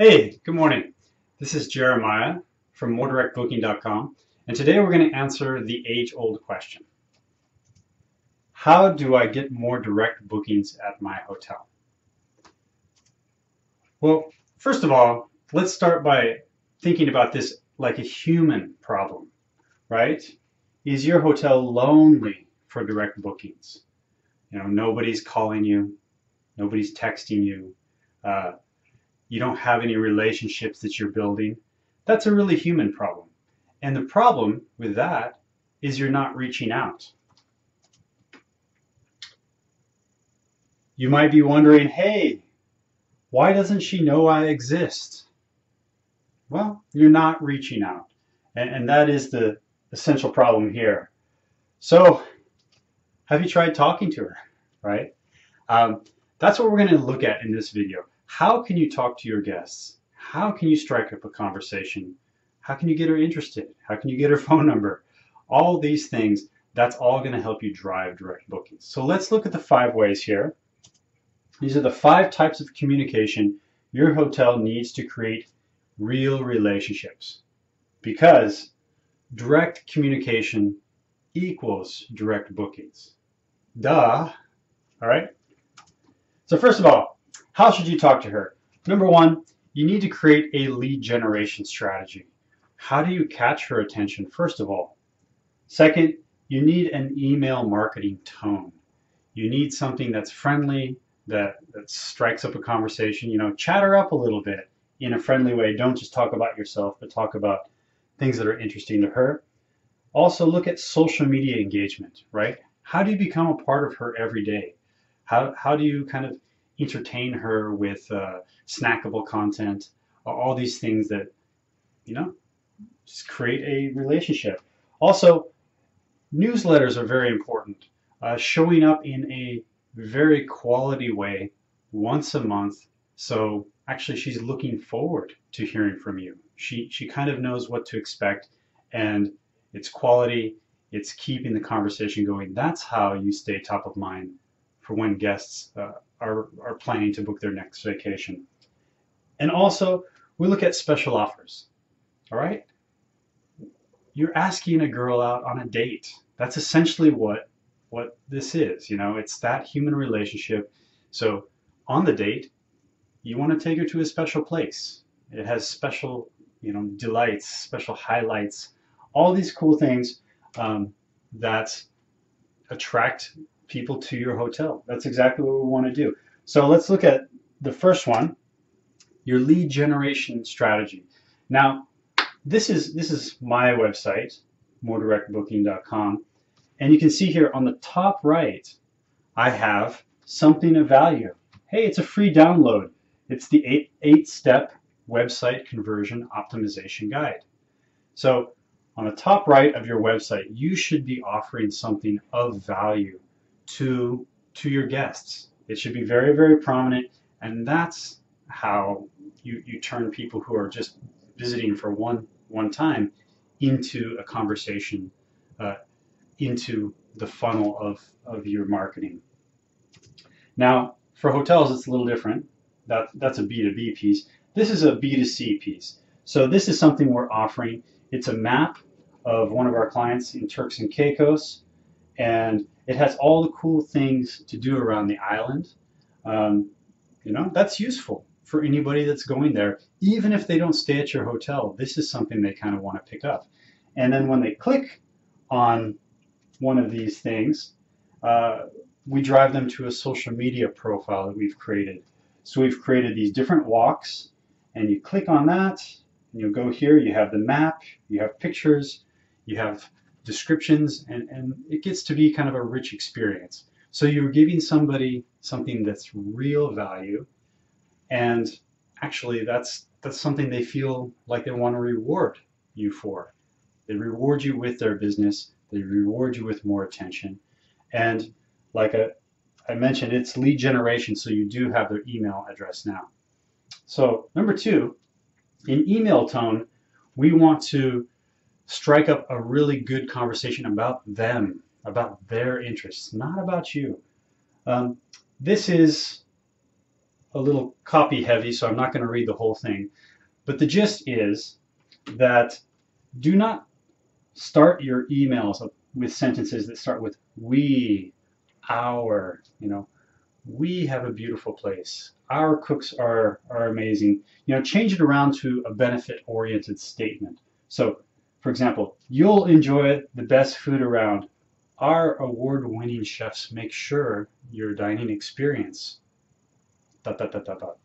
Hey, good morning. This is Jeremiah from MoreDirectBooking.com, and today we're going to answer the age-old question. How do I get more direct bookings at my hotel? Well, first of all, let's start by thinking about this like a human problem, right? Is your hotel lonely for direct bookings? Nobody's calling you, nobody's texting you, uh, you don't have any relationships that you're building. That's a really human problem. And the problem with that is you're not reaching out. You might be wondering, hey, why doesn't she know I exist? Well, you're not reaching out. And that is the essential problem here. So have you tried talking to her, right? That's what we're going to look at in this video. How can you talk to your guests? How can you strike up a conversation? How can you get her interested? How can you get her phone number? All these things, that's all going to help you drive direct bookings. So let's look at the 5 ways here. These are the 5 types of communication your hotel needs to create real relationships, because direct communication equals direct bookings. Duh. All right. So first of all, how should you talk to her? Number 1, you need to create a lead generation strategy. How do you catch her attention, first of all? Second, you need an email marketing tone. You need something that's friendly, that strikes up a conversation. Chat her up a little bit in a friendly way. Don't just talk about yourself, but talk about things that are interesting to her. Also, look at social media engagement, right? How do you become a part of her every day? How do you kind of entertain her with snackable content, all these things that, just create a relationship. Also, newsletters are very important. Showing up in a very quality way once a month, so actually she's looking forward to hearing from you. She kind of knows what to expect, and it's quality, it's keeping the conversation going. That's how you stay top of mind for when guests are planning to book their next vacation. And also, we look at special offers. All right? You're asking a girl out on a date. That's essentially what this is. It's that human relationship. So on the date, you want to take her to a special place. It has special, delights, special highlights, all these cool things that attract people to your hotel. That's exactly what we want to do. So let's look at the first one, your lead generation strategy. Now, this is my website, MoreDirectBooking.com, and you can see here on the top right, I have something of value. Hey, it's a free download. It's the 8-step website conversion optimization guide. So on the top right of your website, you should be offering something of value to your guests. It should be very, very prominent, and that's how you turn people who are just visiting for one time into a conversation, into the funnel of your marketing. Now, for hotels, it's a little different. That's a B2B piece. This is a B2C piece. So this is something we're offering. It's a map of one of our clients in Turks and Caicos, and it has all the cool things to do around the island. That's useful for anybody that's going there. Even if they don't stay at your hotel, this is something they kind of want to pick up. And then when they click on one of these things, we drive them to a social media profile that we've created. So we've created these different walks, and you click on that, and you'll go here, you have the map, you have pictures, you have descriptions, and it gets to be kind of a rich experience. So you're giving somebody something that's real value, and actually that's something they feel like they want to reward you for. They reward you with their business, they reward you with more attention, and like I mentioned, it's lead generation, so you do have their email address now. So number 2, in email tone, we want to strike up a really good conversation about them, about their interests, not about you. This is a little copy heavy, so I'm not going to read the whole thing. But the gist is that do not start your emails with sentences that start with we, our, we have a beautiful place. Our cooks are amazing. Change it around to a benefit-oriented statement. So, for example, you'll enjoy the best food around. Our award-winning chefs make sure your dining experience. Dot, dot, dot, dot, dot.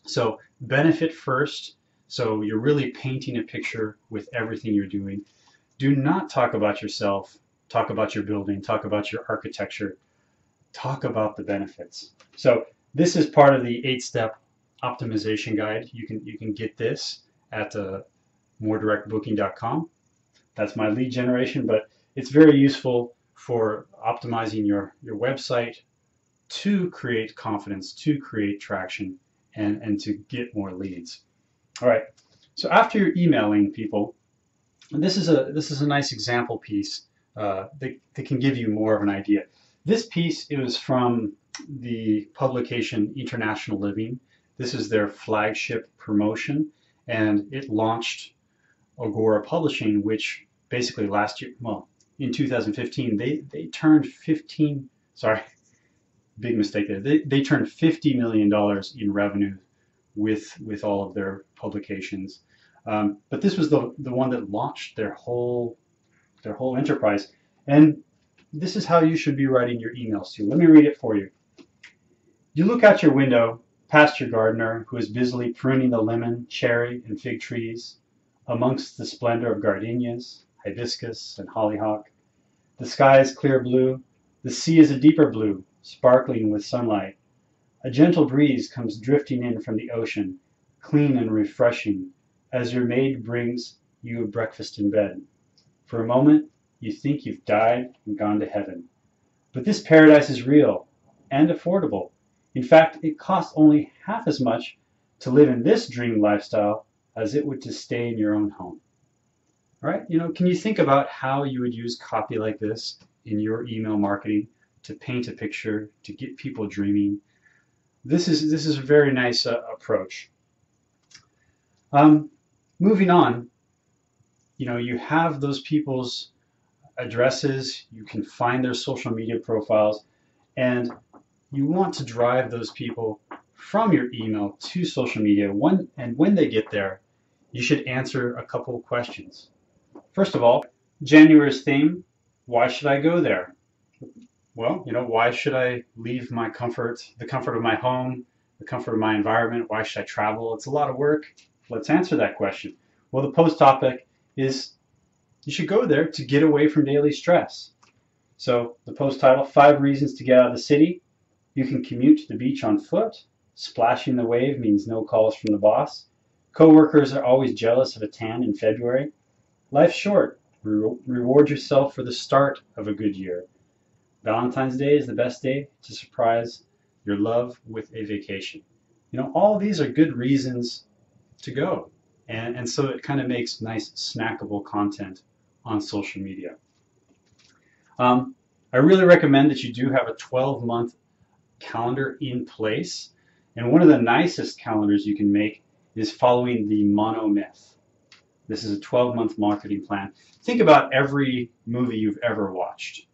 So benefit first. So you're really painting a picture with everything you're doing. Do not talk about yourself. Talk about your building. Talk about your architecture. Talk about the benefits. So this is part of the 8-step optimization guide. You can get this at moredirectbooking.com. That's my lead generation, but it's very useful for optimizing your website to create confidence, to create traction, and to get more leads. All right. So after you're emailing people, this is a nice example piece that can give you more of an idea. This piece, it was from the publication International Living. This is their flagship promotion, and it launched Agora Publishing, which basically last year, well, in 2015, they turned 15, sorry, big mistake there. They turned $50 million in revenue with all of their publications. But this was the one that launched their whole enterprise. And this is how you should be writing your emails too. Let me read it for you. You look out your window past your gardener who is busily pruning the lemon, cherry, and fig trees amongst the splendor of gardenias, hibiscus, and hollyhock. The sky is clear blue. The sea is a deeper blue, sparkling with sunlight. A gentle breeze comes drifting in from the ocean, clean and refreshing, as your maid brings you a breakfast in bed. For a moment, you think you've died and gone to heaven. But this paradise is real and affordable. In fact, it costs only half as much to live in this dream lifestyle as it would to stay in your own home. All right, can you think about how you would use copy like this in your email marketing to paint a picture, to get people dreaming? This is a very nice approach. Moving on, you have those people's addresses, you can find their social media profiles, and you want to drive those people from your email to social media. When they get there, you should answer a couple of questions. First of all, January's theme, why should I go there? Well, why should I leave the comfort of my home, the comfort of my environment? Why should I travel? It's a lot of work. Let's answer that question. Well, the post topic is you should go there to get away from daily stress. So the post title, 5 reasons to get out of the city. You can commute to the beach on foot. Splashing the wave means no calls from the boss. Coworkers are always jealous of a tan in February. Life's short. Reward yourself for the start of a good year. Valentine's Day is the best day to surprise your love with a vacation. All of these are good reasons to go. And so it kind of makes nice snackable content on social media. I really recommend that you do have a 12-month calendar in place. And one of the nicest calendars you can make is following the monomyth. This is a 12-month marketing plan. Think about every movie you've ever watched.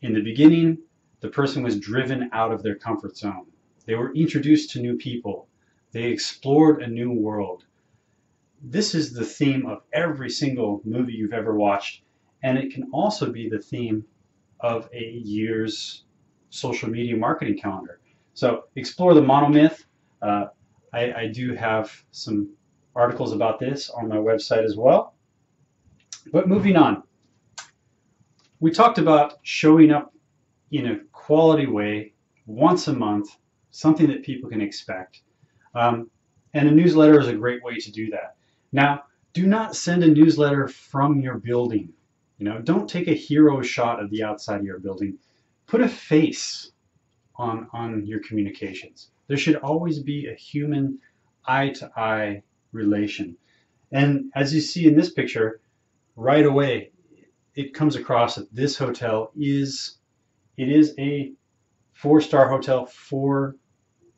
In the beginning, the person was driven out of their comfort zone. They were introduced to new people. They explored a new world. This is the theme of every single movie you've ever watched, and it can also be the theme of a year's social media marketing calendar. So explore the monomyth. I do have some articles about this on my website as well. But moving on, we talked about showing up in a quality way once a month, something that people can expect. And a newsletter is a great way to do that. Now, do not send a newsletter from your building. Don't take a hero shot of the outside of your building. Put a face on your communications. There should always be a human eye-to-eye relation. And as you see in this picture, right away, it comes across that this hotel is a 4-star hotel for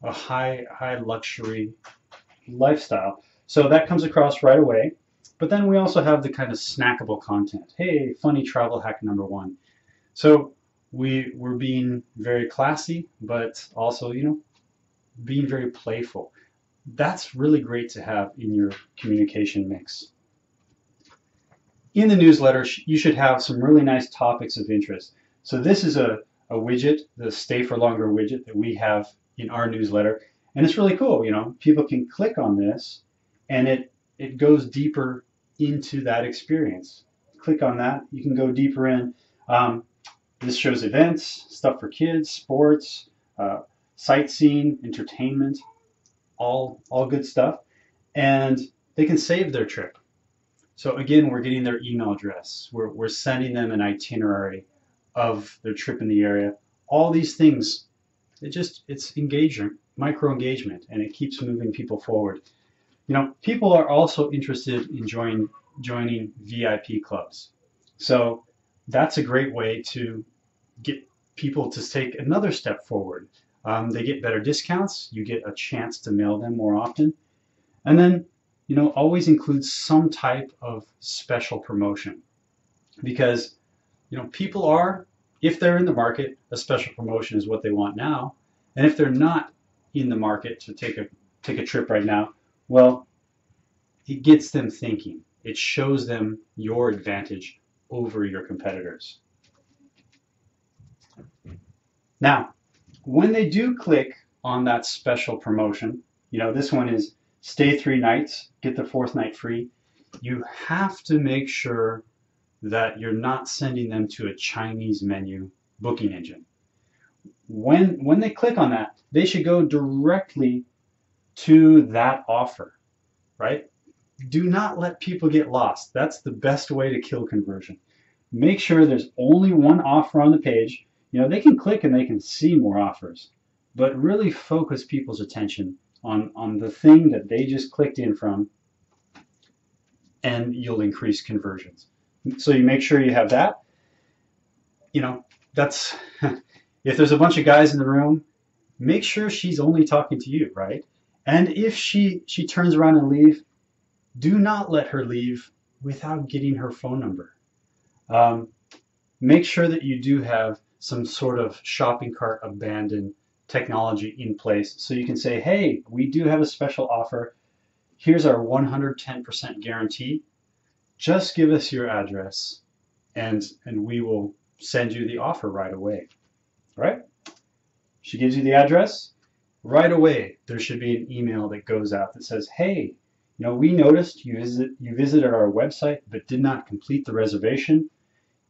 a high luxury lifestyle. So that comes across right away. But then we also have the kind of snackable content. Hey, funny travel hack number one. So we're being very classy, but also, being very playful. That's really great to have in your communication mix. In the newsletter, you should have some really nice topics of interest. So this is a widget, the Stay for Longer widget that we have in our newsletter. And it's really cool. People can click on this and it goes deeper into that experience. Click on that. You can go deeper in. This shows events, stuff for kids, sports, sightseeing, entertainment, all good stuff. And they can save their trip. So again, we're getting their email address. We're sending them an itinerary of their trip in the area. All these things, it's engagement, micro engagement, and it keeps moving people forward. People are also interested in joining VIP clubs. So that's a great way to get people to take another step forward. They get better discounts. You get a chance to mail them more often. And then, always include some type of special promotion because, people are, if they're in the market, a special promotion is what they want now. And if they're not in the market to take a trip right now, well, it gets them thinking. It shows them your advantage over your competitors. Now, when they do click on that special promotion, this one is stay 3 nights, get the 4th night free. You have to make sure that you're not sending them to a Chinese menu booking engine. When they click on that, they should go directly to that offer, right? Do not let people get lost. That's the best way to kill conversion. Make sure there's only one offer on the page. They can click and they can see more offers, but really focus people's attention on the thing that they just clicked in from, and you'll increase conversions. So you make sure you have that. That's if there's a bunch of guys in the room, make sure she's only talking to you, right? And if she turns around and leave, do not let her leave without getting her phone number. Make sure that you do have some sort of shopping cart abandoned technology in place so you can say, hey, we do have a special offer. Here's our 110% guarantee. Just give us your address and we will send you the offer right away. Right? She gives you the address. Right away, there should be an email that goes out that says, hey, we noticed you visited our website but did not complete the reservation.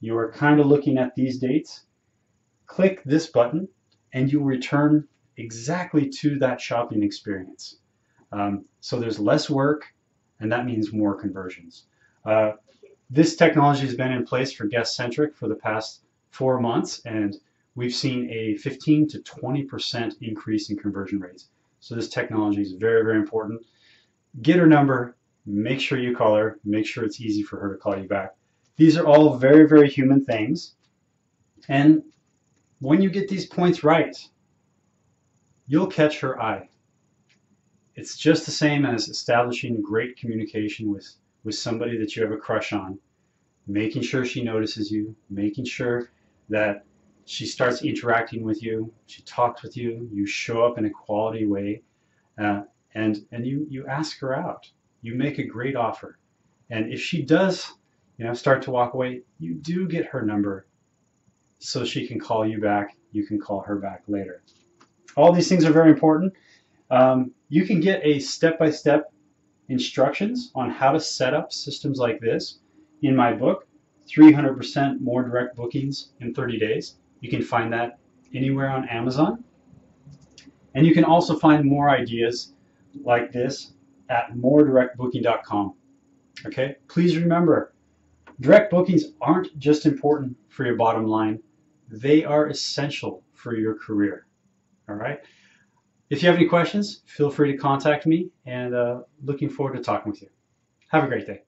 You are kind of looking at these dates. Click this button and you return exactly to that shopping experience. So there's less work, and that means more conversions. This technology has been in place for Guest-Centric for the past 4 months, and we've seen a 15 to 20% increase in conversion rates. So this technology is very, very important. Get her number, make sure you call her, make sure it's easy for her to call you back. These are all very, very human things. And when you get these points right, you'll catch her eye. It's just the same as establishing great communication with somebody that you have a crush on, making sure she notices you, making sure that she starts interacting with you, she talks with you, you show up in a quality way, and you ask her out. You make a great offer. And if she does, start to walk away, you do get her number so she can call you back. You can call her back later. All these things are very important. You can get a step-by-step instructions on how to set up systems like this in my book, 300% More Direct Bookings in 30 Days. You can find that anywhere on Amazon. And you can also find more ideas like this at moredirectbooking.com. Okay? Please remember, direct bookings aren't just important for your bottom line. They are essential for your career. All right? If you have any questions, feel free to contact me, and looking forward to talking with you. Have a great day.